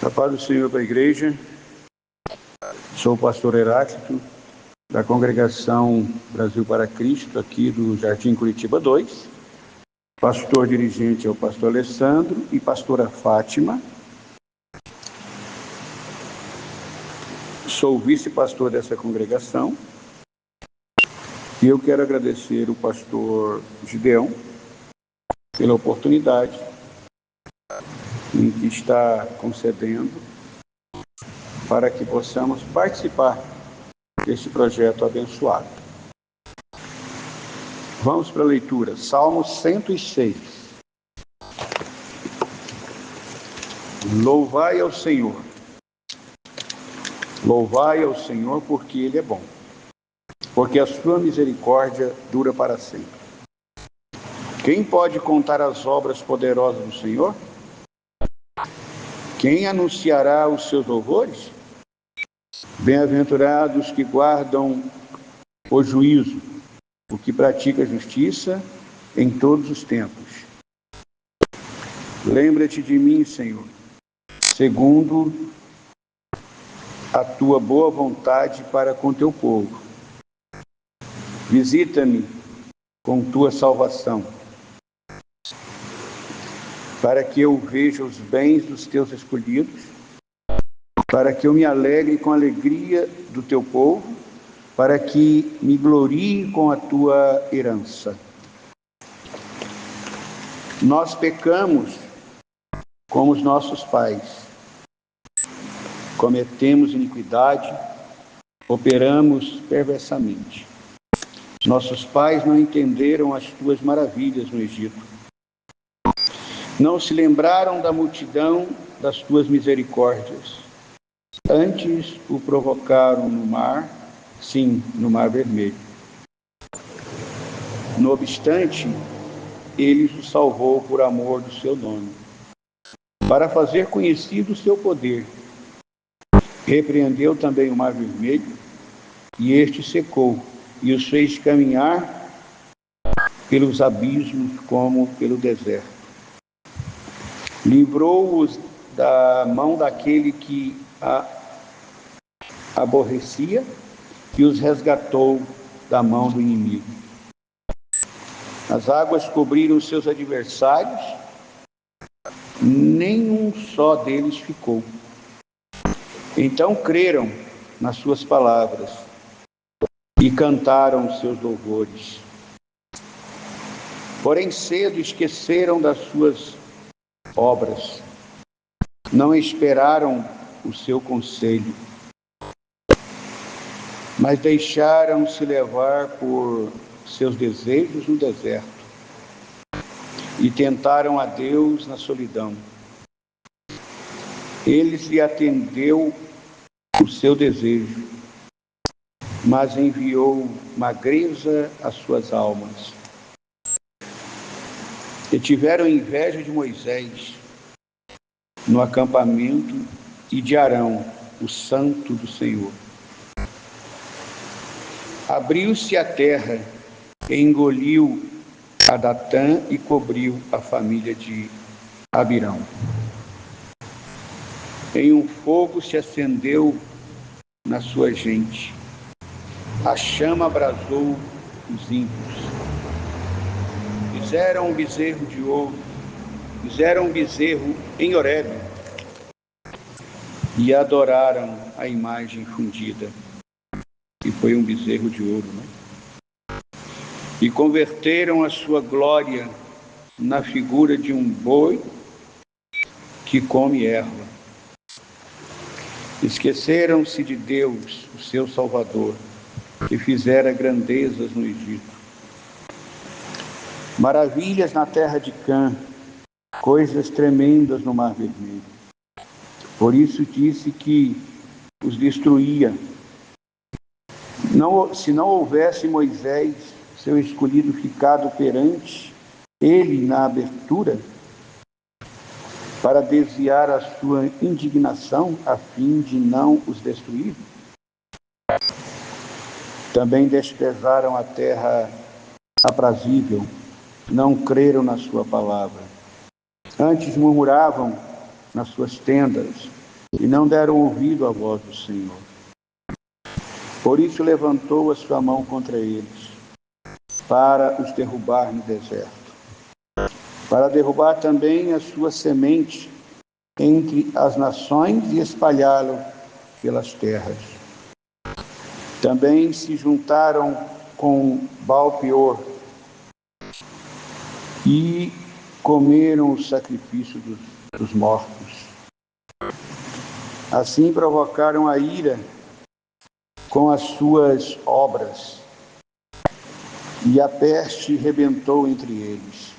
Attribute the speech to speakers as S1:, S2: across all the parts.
S1: A paz do Senhor para a igreja. Sou o pastor Heráclito, da congregação Brasil para Cristo, aqui do Jardim Curitiba 2. Pastor dirigente é o pastor Alessandro e pastora Fátima. Sou vice-pastor dessa congregação. E eu quero agradecer o pastor Gideão pela oportunidade em que está concedendo para que possamos participar deste projeto abençoado. Vamos para a leitura. Salmo 106. Louvai ao Senhor. Louvai ao Senhor porque Ele é bom, porque a sua misericórdia dura para sempre. Quem pode contar as obras poderosas do Senhor? Quem anunciará os seus louvores? Bem-aventurados que guardam o juízo, o que pratica a justiça em todos os tempos. Lembra-te de mim, Senhor, segundo a tua boa vontade para com teu povo. Visita-me com tua salvação, para que eu veja os bens dos teus escolhidos, para que eu me alegre com a alegria do teu povo, para que me glorie com a tua herança. Nós pecamos como os nossos pais, cometemos iniquidade, operamos perversamente. Nossos pais não entenderam as tuas maravilhas no Egito. Não se lembraram da multidão das tuas misericórdias. Antes o provocaram no mar, sim, no Mar Vermelho. No obstante, ele os salvou por amor do seu nome, para fazer conhecido o seu poder. Repreendeu também o Mar Vermelho, e este secou, e os fez caminhar pelos abismos como pelo deserto. Livrou-os da mão daquele que a aborrecia e os resgatou da mão do inimigo. As águas cobriram seus adversários, nenhum só deles ficou. Então creram nas suas palavras e cantaram seus louvores. Porém cedo esqueceram das suas obras, não esperaram o seu conselho, mas deixaram-se levar por seus desejos no deserto e tentaram a Deus na solidão. Ele lhe atendeu o seu desejo, mas enviou magreza às suas almas. E tiveram inveja de Moisés no acampamento e de Arão, o santo do Senhor. Abriu-se a terra, engoliu a Datã e cobriu a família de Abirão. Em um fogo se acendeu na sua gente, a chama abrasou os ímpios. Fizeram um bezerro de ouro, fizeram um bezerro em Horebe e adoraram a imagem fundida, que foi um bezerro de ouro, né? E converteram a sua glória na figura de um boi que come erva. Esqueceram-se de Deus, o seu Salvador, que fizera grandezas no Egito. Maravilhas na terra de Cã, coisas tremendas no Mar Vermelho. Por isso disse que os destruía. Se não houvesse Moisés, seu escolhido, ficado perante ele na abertura, para desviar a sua indignação, a fim de não os destruir. Também desprezaram a terra aprazível, não creram na sua palavra. Antes murmuravam nas suas tendas, e não deram ouvido à voz do Senhor. Por isso levantou a sua mão contra eles, para os derrubar no deserto, para derrubar também a sua semente entre as nações e espalhá-lo pelas terras. Também se juntaram com Baal-peor e comeram o sacrifício dos mortos. Assim provocaram a ira com as suas obras, e a peste rebentou entre eles.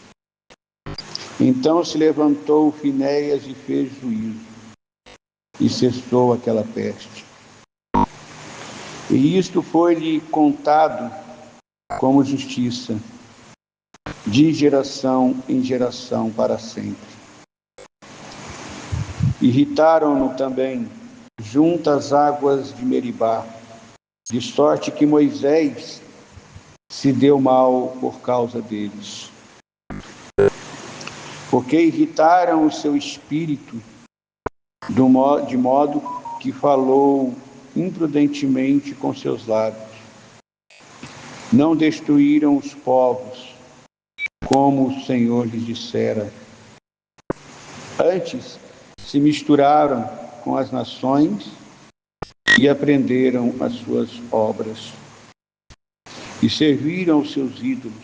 S1: Então se levantou Finéias e fez juízo, e cessou aquela peste. E isto foi-lhe contado como justiça, de geração em geração para sempre. Irritaram-no também junto às águas de Meribá, de sorte que Moisés se deu mal por causa deles. Porque irritaram o seu espírito, de modo que falou imprudentemente com seus lábios. Não destruíram os povos, como o Senhor lhes dissera. Antes se misturaram com as nações e aprenderam as suas obras. E serviram os seus ídolos,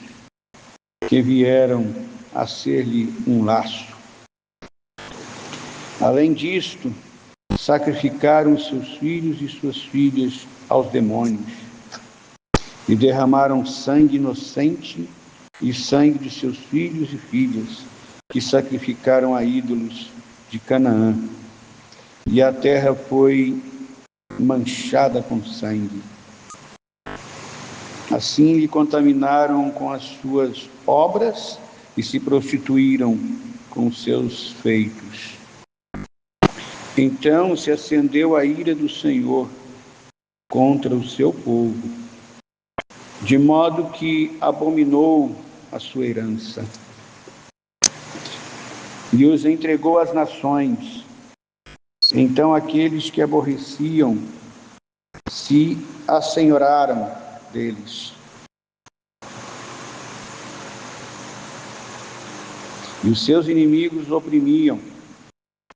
S1: que vieram a ser-lhe um laço. Além disto, sacrificaram seus filhos e suas filhas aos demônios, e derramaram sangue inocente e sangue de seus filhos e filhas, que sacrificaram a ídolos de Canaã. E a terra foi manchada com sangue. Assim lhe contaminaram com as suas obras e se prostituíram com seus feitos. Então se acendeu a ira do Senhor contra o seu povo, de modo que abominou a sua herança e os entregou às nações. Então aqueles que aborreciam se assenhoraram deles. E os seus inimigos o oprimiam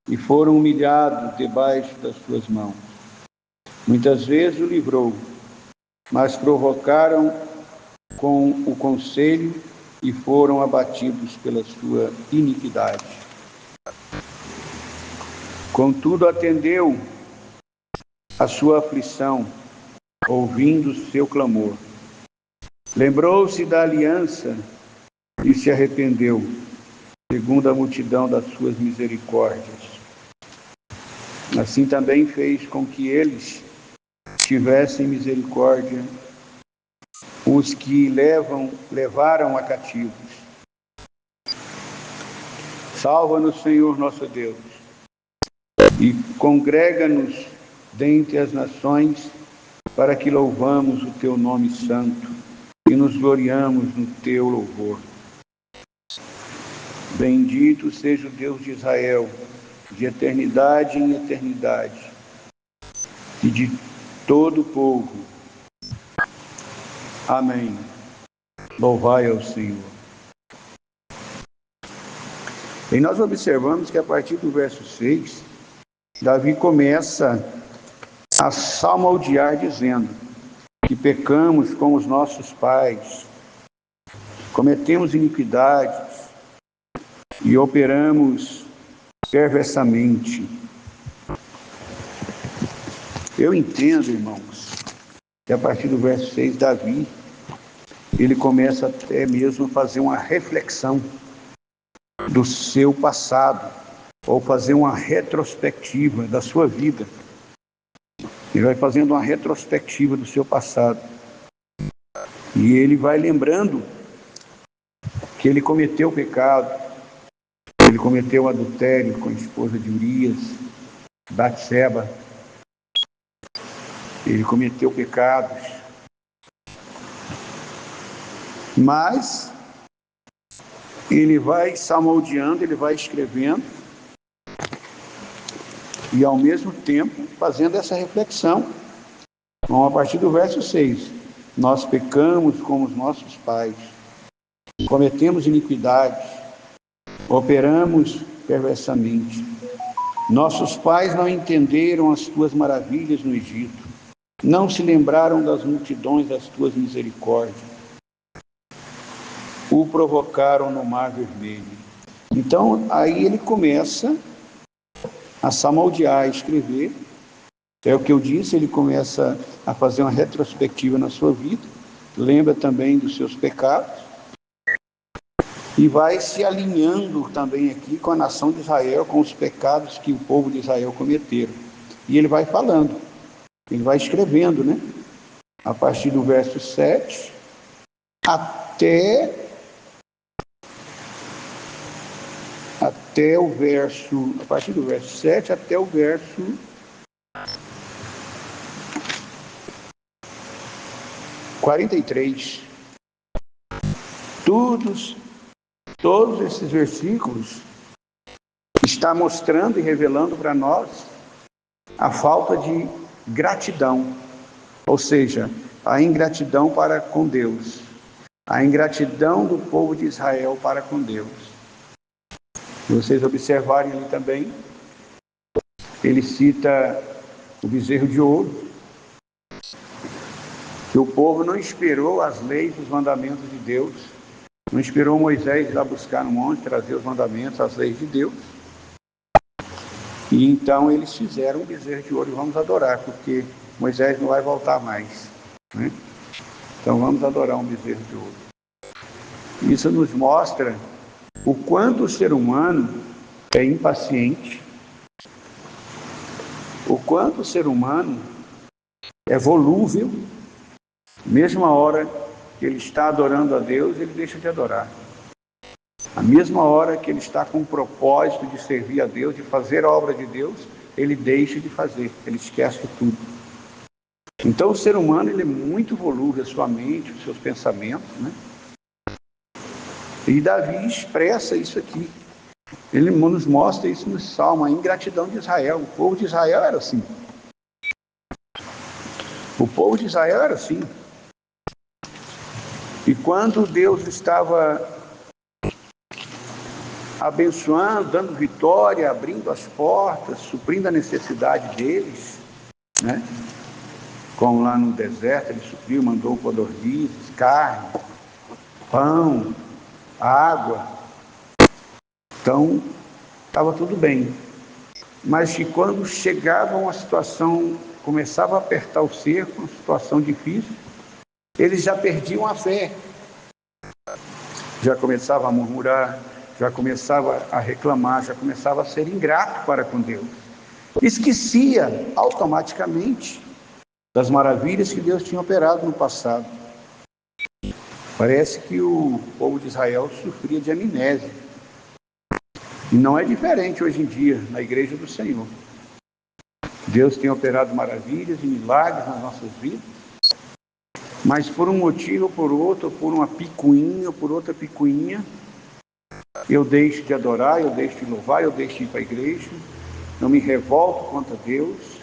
S1: e foram humilhados debaixo das suas mãos. Muitas vezes o livrou, mas provocaram com o conselho e foram abatidos pela sua iniquidade. Contudo, atendeu a sua aflição, ouvindo o seu clamor. Lembrou-se da aliança e se arrependeu, segundo a multidão das suas misericórdias. Assim também fez com que eles tivessem misericórdia os que levaram a cativos. Salva-nos, Senhor nosso Deus, e congrega-nos dentre as nações, para que louvamos o teu nome santo e nos gloriamos no teu louvor. Bendito seja o Deus de Israel, de eternidade em eternidade, e de todo o povo. Amém. Louvai ao Senhor. E nós observamos que a partir do verso 6, Davi começa a salmodiar dizendo que pecamos com os nossos pais, cometemos iniquidades e operamos perversamente. Eu entendo, irmãos, que a partir do verso 6, Davi, ele começa até mesmo a fazer uma reflexão do seu passado, ou fazer uma retrospectiva da sua vida. Ele vai fazendo uma retrospectiva do seu passado. E ele vai lembrando que ele cometeu pecado, ele cometeu adultério com a esposa de Urias, Batseba. Ele cometeu pecados. Mas ele vai salmodiando, ele vai escrevendo, e ao mesmo tempo fazendo essa reflexão. Então, a partir do verso 6, nós pecamos como os nossos pais, cometemos iniquidades, operamos perversamente. Nossos pais não entenderam as tuas maravilhas no Egito, não se lembraram das multidões das tuas misericórdias, o provocaram no mar vermelho. Então, aí ele começa a salmodiar, a escrever. É o que eu disse, ele começa a fazer uma retrospectiva na sua vida, lembra também dos seus pecados, e vai se alinhando também aqui com a nação de Israel, com os pecados que o povo de Israel cometeram. E ele vai falando, ele vai escrevendo, né? A partir do verso 7 até o verso, a partir do verso 7 até o verso 43. Todos esses versículos está mostrando e revelando para nós a falta de gratidão, ou seja, a ingratidão para com Deus, a ingratidão do povo de Israel para com Deus. Se vocês observarem ali também, ele cita o bezerro de ouro, que o povo não esperou as leis e os mandamentos de Deus, não esperou Moisés ir lá buscar no monte, trazer os mandamentos, as leis de Deus. E então eles fizeram um bezerro de ouro e vamos adorar, porque Moisés não vai voltar mais, né? Então vamos adorar um bezerro de ouro. Isso nos mostra o quanto o ser humano é impaciente, o quanto o ser humano é volúvel, mesma hora que ele está adorando a Deus, ele deixa de adorar. A mesma hora que ele está com o propósito de servir a Deus, de fazer a obra de Deus, ele deixa de fazer, ele esquece tudo. Então o ser humano ele é muito volúvel, a sua mente, os seus pensamentos, né? E Davi expressa isso aqui. Ele nos mostra isso no Salmo, a ingratidão de Israel. O povo de Israel era assim. O povo de Israel era assim. E quando Deus estava abençoando, dando vitória, abrindo as portas, suprindo a necessidade deles, né? Como lá no deserto ele supriu, mandou codornizes, carne, pão, água. Então, estava tudo bem. Mas que quando chegava uma situação, começava a apertar o cerco, uma situação difícil, eles já perdiam a fé. Já começava a murmurar, já começava a reclamar, já começava a ser ingrato para com Deus. Esquecia automaticamente das maravilhas que Deus tinha operado no passado. Parece que o povo de Israel sofria de amnésia. E não é diferente hoje em dia na igreja do Senhor. Deus tem operado maravilhas e milagres nas nossas vidas, mas por um motivo ou por outro, ou por uma picuinha ou por outra picuinha, eu deixo de adorar, eu deixo de louvar, eu deixo de ir para a igreja, eu me revolto contra Deus,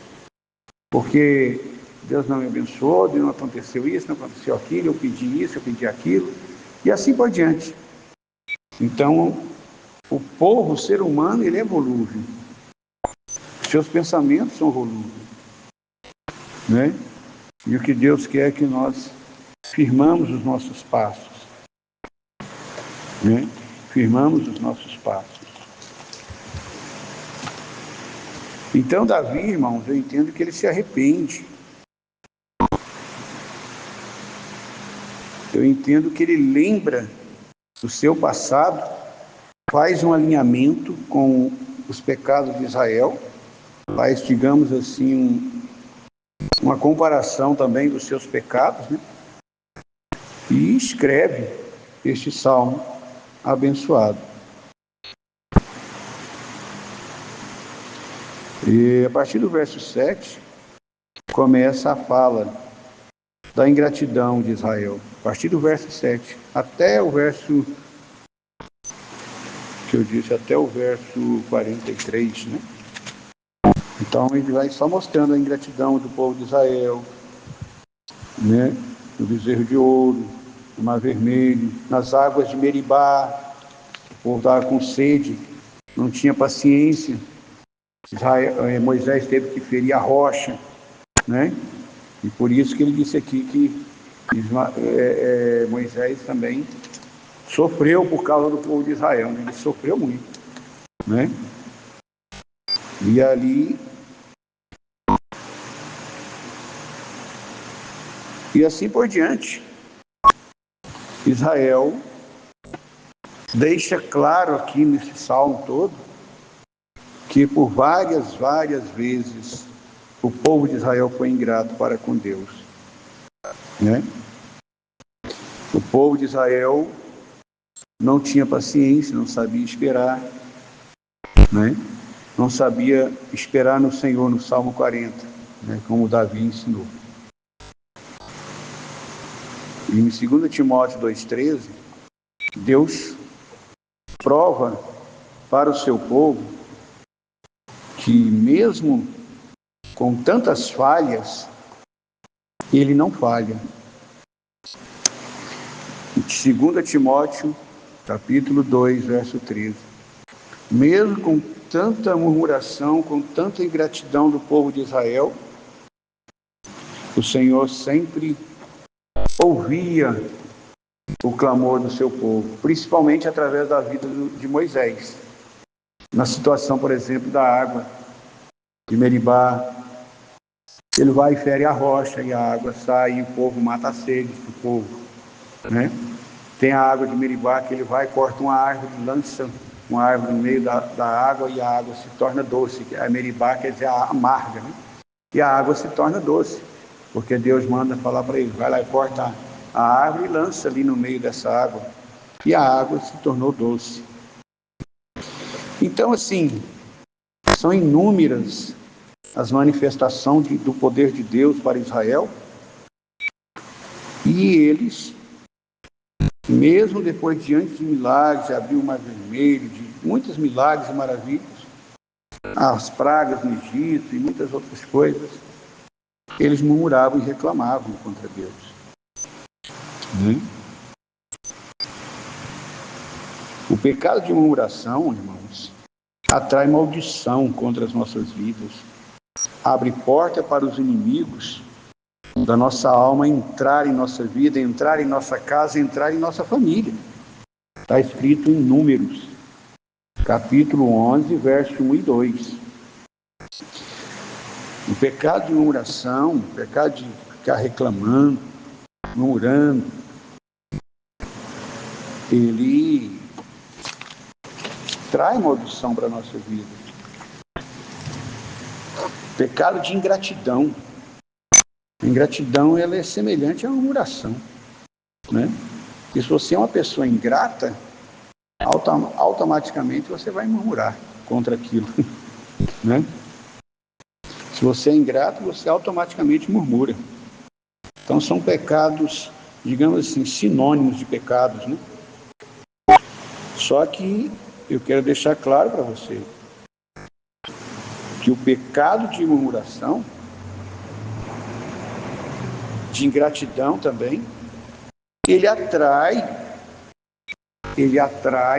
S1: porque Deus não me abençoou, não aconteceu isso, não aconteceu aquilo, eu pedi isso, eu pedi aquilo, e assim por diante. Então, o povo, o ser humano, ele é volúvel. Seus pensamentos são volúveis, né? E o que Deus quer é que nós firmamos os nossos passos, né? Firmamos os nossos passos. Então, Davi, irmãos, eu entendo que ele se arrepende. Eu entendo que ele lembra do seu passado, faz um alinhamento com os pecados de Israel, faz, digamos assim, uma comparação também dos seus pecados, né? E escreve este salmo abençoado. E a partir do verso 7, começa a fala da ingratidão de Israel. A partir do verso 7 até o verso, que eu disse, até o verso 43, né? Então ele vai só mostrando a ingratidão do povo de Israel, né? No bezerro de ouro, no Mar Vermelho, nas águas de Meribá, o povo estava com sede, não tinha paciência. Moisés teve que ferir a rocha, né? E por isso que ele disse aqui que Moisés também sofreu por causa do povo de Israel, né? Ele sofreu muito, né? E ali, e assim por diante, Israel deixa claro aqui nesse salmo todo que por várias vezes o povo de Israel foi ingrato para com Deus, né? O povo de Israel não tinha paciência, não sabia esperar, né? Não sabia esperar no Senhor, no Salmo 40, né? Como Davi ensinou. E em 2 Timóteo 2,13, Deus prova para o seu povo que mesmo com tantas falhas, ele não falha. 2 Timóteo, capítulo 2, verso 13. Mesmo com tanta murmuração, com tanta ingratidão do povo de Israel, o Senhor sempre ouvia o clamor do seu povo, principalmente através da vida de Moisés. Na situação, por exemplo, da água de Meribá, ele vai e fere a rocha e a água sai e o povo mata a sede do povo, né? Tem a água de Meribá que ele vai e corta uma árvore, lança uma árvore no meio da água e a água se torna doce. A Meribá quer dizer a amarga, né? E a água se torna doce, porque Deus manda falar para ele, vai lá e corta a árvore e lança ali no meio dessa água. E a água se tornou doce. Então, assim, são inúmeras as manifestações do poder de Deus para Israel, e eles, mesmo depois diante de milagres, de abrir o Mar Vermelho, de muitos milagres e maravilhas, as pragas no Egito e muitas outras coisas, eles murmuravam e reclamavam contra Deus. O pecado de murmuração, irmãos, atrai maldição contra as nossas vidas, abre porta para os inimigos da nossa alma entrar em nossa vida, entrar em nossa casa, entrar em nossa família. Está escrito em Números, capítulo 11, verso 1 e 2. O pecado de murmuração, o pecado de ficar reclamando, murmurando, ele traz maldição para a nossa vida. Pecado de ingratidão. A ingratidão, ela é semelhante a uma murmuração, né? E se você é uma pessoa ingrata, automaticamente você vai murmurar contra aquilo, né? Se você é ingrato, você automaticamente murmura. Então são pecados, digamos assim, sinônimos de pecados, né? Só que eu quero deixar claro para você que o pecado de murmuração, de ingratidão também, ele atrai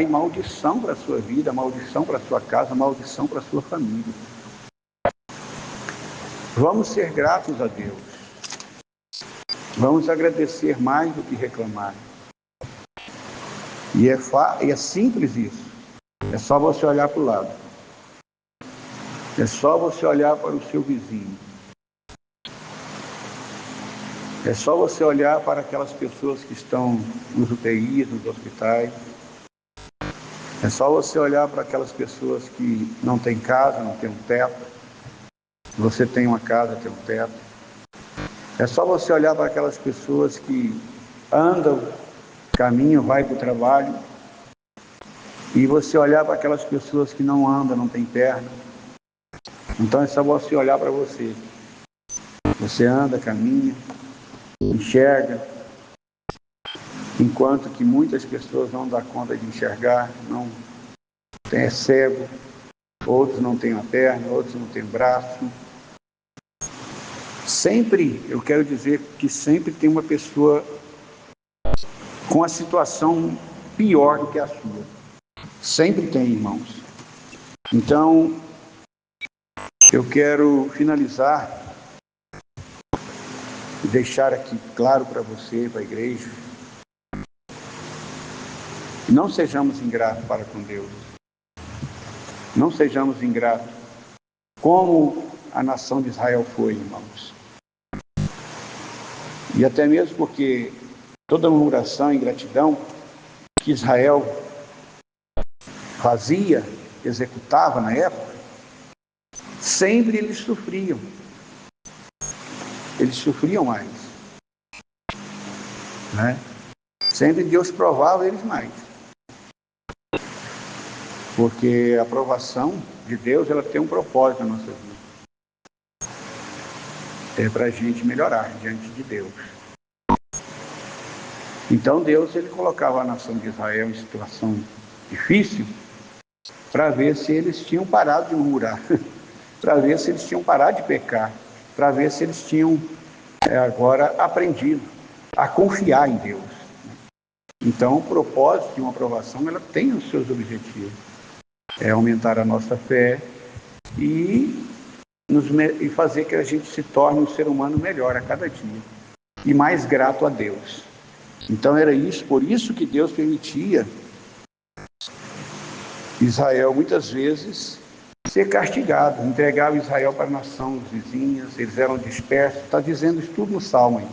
S1: maldição para a sua vida, maldição para a sua casa, maldição para a sua família. Vamos ser gratos a Deus. Vamos agradecer mais do que reclamar. E é simples isso. É só você olhar para o lado. É só você olhar para o seu vizinho. É só você olhar para aquelas pessoas que estão nos UTIs, nos hospitais. É só você olhar para aquelas pessoas que não têm casa, não têm um teto. Você tem uma casa, tem um teto. É só você olhar para aquelas pessoas que andam, caminham, vai para o trabalho. E você olhar para aquelas pessoas que não andam, não têm perna. Então é só você olhar para você. Você anda, caminha, enxerga, enquanto que muitas pessoas não dão conta de enxergar, não é cego, outros não têm uma perna, outros não têm braço. Sempre, eu quero dizer que sempre tem uma pessoa com a situação pior do que a sua. Sempre tem, irmãos. Então, eu quero finalizar e deixar aqui claro para você, para a igreja, não sejamos ingratos para com Deus. Não sejamos ingratos como a nação de Israel foi, irmãos. E até mesmo porque toda murmuração e ingratidão que Israel fazia, executava na época, sempre eles sofriam. Eles sofriam mais, né? Sempre Deus provava eles mais. Porque a aprovação de Deus, ela tem um propósito na nossa vida. É para a gente melhorar diante de Deus. Então Deus, ele colocava a nação de Israel em situação difícil para ver se eles tinham parado de murmurar, para ver se eles tinham parado de pecar, para ver se eles tinham agora aprendido a confiar em Deus. Então o propósito de uma aprovação, ela tem os seus objetivos. É aumentar a nossa fé e fazer que a gente se torne um ser humano melhor a cada dia e mais grato a Deus. Então era isso, por isso que Deus permitia Israel muitas vezes ser castigado, entregava Israel para nações vizinhas, eles eram dispersos, está dizendo isso tudo no Salmo aí.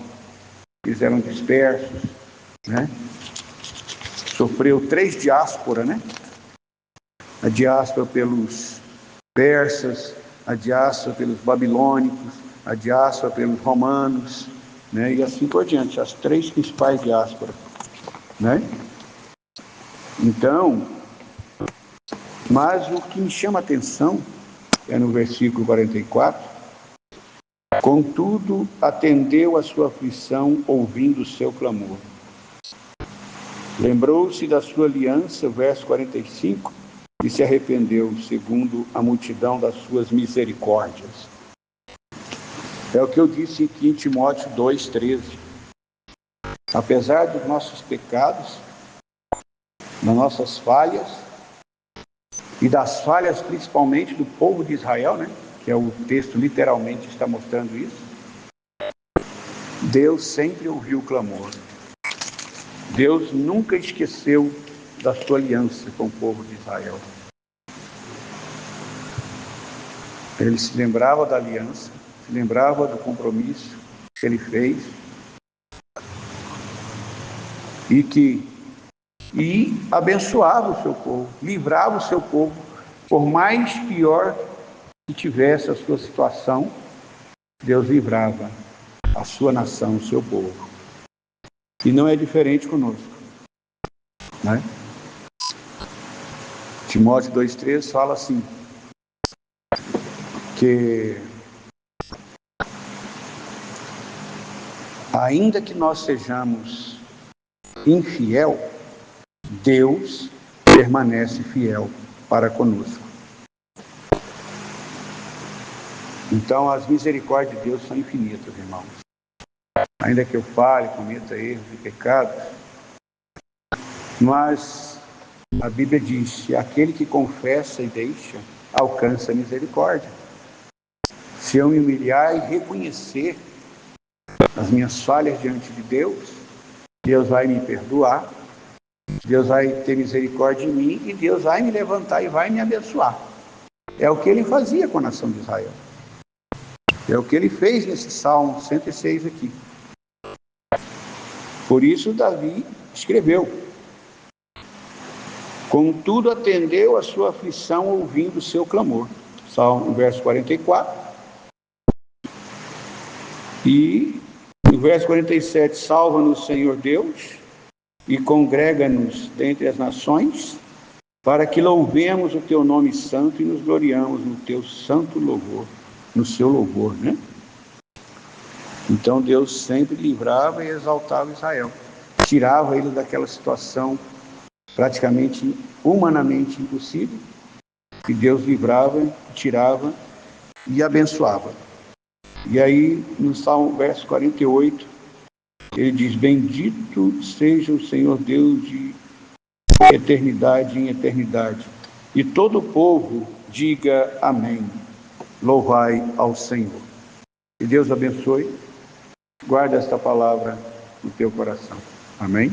S1: Eles eram dispersos, né? Sofreu 3 diásporas, né? A diáspora pelos persas, a diáspora pelos babilônicos, a diáspora pelos romanos, né? E assim por diante, as 3 principais diásporas, né? Então, mas o que me chama a atenção é no versículo 44, contudo, atendeu a sua aflição, ouvindo o seu clamor. Lembrou-se da sua aliança, verso 45, e se arrependeu, segundo a multidão das suas misericórdias. É o que eu disse aqui em Timóteo 2,13. Apesar dos nossos pecados, das nossas falhas, e das falhas principalmente do povo de Israel, né? Que é o texto literalmente está mostrando isso, Deus sempre ouviu o clamor. Deus nunca esqueceu da sua aliança com o povo de Israel. Ele se lembrava da aliança, se lembrava do compromisso que ele fez e abençoava o seu povo, livrava o seu povo, por mais pior que tivesse a sua situação, Deus livrava a sua nação, o seu povo. E não é diferente conosco, né? Timóteo 2,13 fala assim, que ainda que nós sejamos infiel, Deus permanece fiel para conosco. Então as misericórdias de Deus são infinitas, irmãos. Ainda que eu fale, cometa erros e pecados, mas a Bíblia diz que aquele que confessa e deixa, alcança a misericórdia. Se eu me humilhar e reconhecer as minhas falhas diante de Deus, Deus vai me perdoar, Deus vai ter misericórdia de mim e Deus vai me levantar e vai me abençoar. É o que ele fazia com a nação de Israel. É o que ele fez nesse Salmo 106 aqui. Por isso Davi escreveu, contudo atendeu a sua aflição ouvindo o seu clamor. Salmo, verso 44. E no verso 47, salva-nos, Senhor Deus, e congrega-nos dentre as nações, para que louvemos o teu nome santo e nos gloriamos no teu santo louvor, no seu louvor, né? Então Deus sempre livrava e exaltava Israel, tirava ele daquela situação praticamente humanamente impossível, E Deus livrava, tirava e abençoava. E aí, no Salmo, verso 48, ele diz: bendito seja o Senhor Deus de eternidade em eternidade. E todo o povo diga amém. Louvai ao Senhor. Que Deus abençoe. Guarda esta palavra no teu coração. Amém?